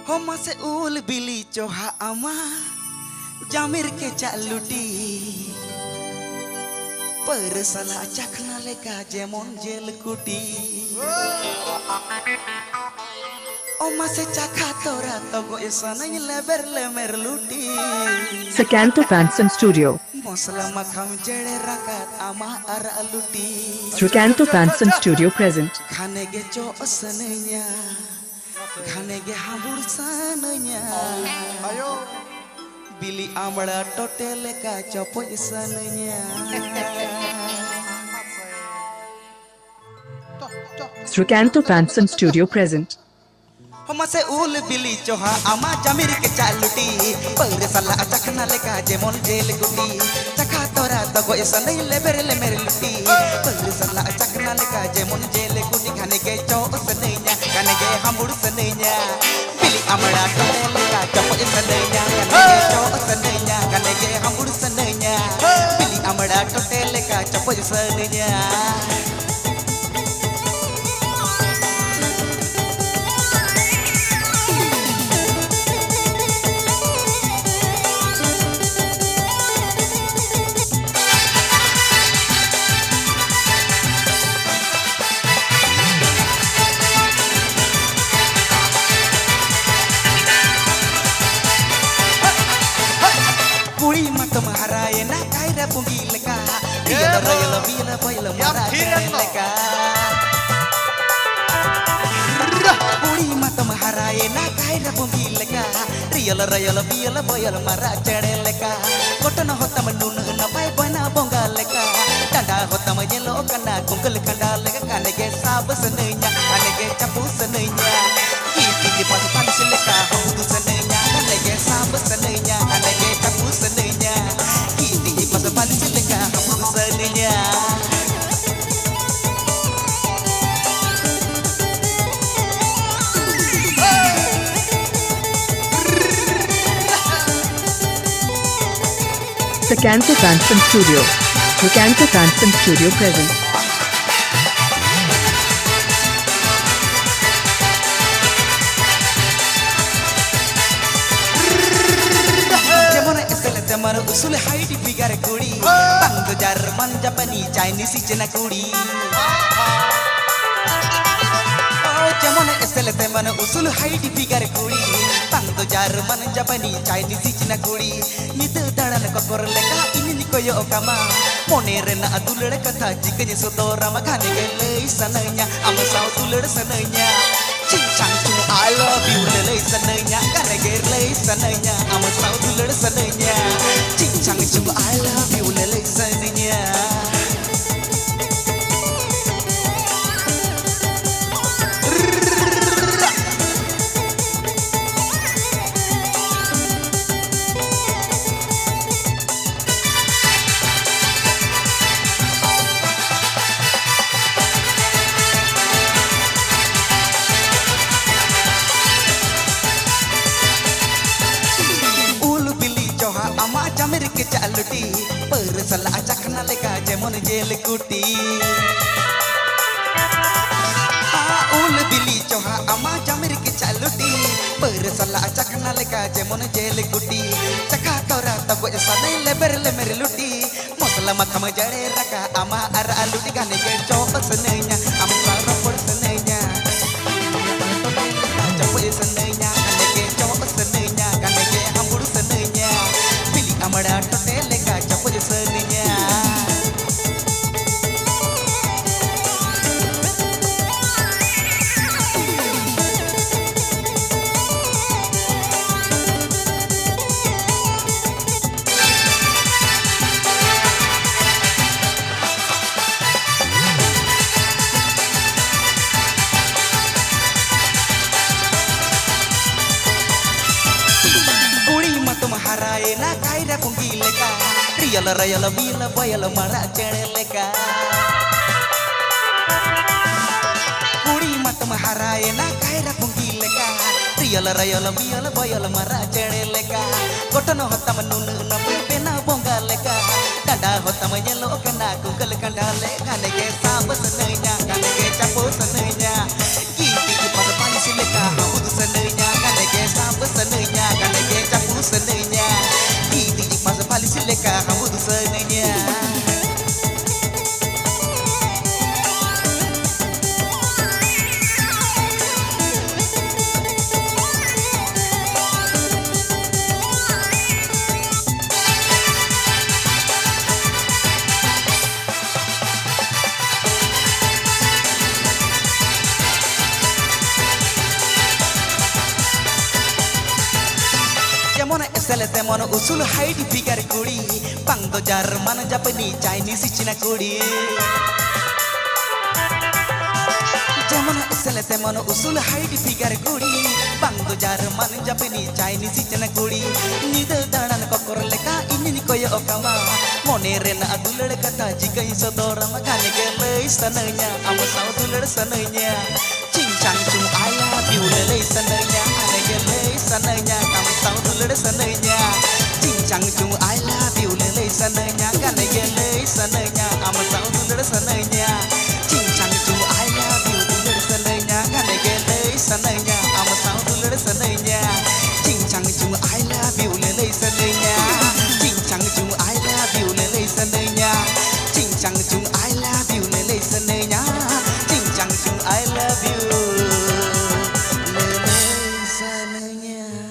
Homa se ul bili coha ama jamir ke cak ludi persala cakna leka jemon jel kuti Oma se cakha tora togo esana leber lemer ludi Sakanto Fansum Studio. Mosla makham jede rakat ama ara ludi Sakanto Fansum Studio present. Khane ge cho sanenya Khane ge habur sanenya Bili amra totel ka chopoy sanenya Sakanto Fansum Studio present. Homa se ul bili choha ama jamir ke chaluti pagre sala chakna leka jemon jel guti chakha tora dago esanai leber lemer luti pagre sala chakna leka jemon jel guti khane ge cho sanenya khane ge hambur sanenya bili amra totel ka chopoy sanenya khane ge cho sanenya khane ge hambur sanenya bili amra totel ka chopoy sanenya Puri matam haraye na kaira pungi leka Riyala rayala vila bayala mara leka Puri matam haraye na kaira pungi leka Riyala rayala vila bayala mara leka Kotana hotam nun na pai bana bonga leka Danda hotam yelo kana kungkal kanda leka Kanege sab sanenya kanege chapu sanenya Kiti di pas palis leka hudu sanenya Kanege sab sanenya kanege chapu sanenya Kiti di pas palis leka hudu sanenya Sakanto Fansum Studio. Sakanto Fansum Studio present. Jamar usul height figure kudi Bang Jerman Japanese Chinese chena kudi Oh jamon esel teman usul height figure kudi Bang Jerman Japanese Chinese chena kudi Nitu dadan kokor leka ini nikoyo kama Monerena adulad katha jikanya sodora makane gele sananya amasau tulad sananya Cincang cu I love you lele sananya kane gele sananya amasau tulad sananya Cincang cu I love you lele sananya jamir ke chaluti persala chakna leka jemon jel kuti ul bili choha ama jamir ke chaluti persala chakna leka jemon jel kuti chakha tora tago sanai leber lemer luti mosla makham jare raka ama ara luti gane ke chop sanenya am sara por sanenya chop sanenya gane ke chop sanenya gane ke hambur sanenya amada totel ka chapuj sanenya Puri matum haraye na kaira pungi leka Riyala rayala vila bayala mara leka Puri matum haraye na kaira pungi leka Riyala rayala vila bayala mara leka Kotano hotam nun na pena bonga leka Danda hotam yelo kana kungkal kanda leka Nege sab sanenya kanege chapo sanenya Kiti di pas palis leka hudu sanenya kanege leka kamu tuh senengnya. যেমন এসেলে তেমন উসুল height figure কুড়ি bungalow German জাপানি Chinese চীনা কুড়ি যেমন এসেলে তেমন উসুল height figure কুড়ি bungalow German জাপানি চাইনিজ চীনা কুড়ি নিদে দাঁড়ান ককর লেখা ইনি koyo okama mone rena adular kata jika sodora magane gele sananya ama sao dular sananya cincang cung ayah biulele sananya ane gele sananya ama sao dular sananya cincang cung ayah biulele sananya gane gele sananya ama sao dular sananya cincang cung ayah biulele sananya gane gele sananya ama sao dular sananya cincang cung ayah biulele sananya Cincang cung I love you lele sananya Cincang cung I love you lele sananya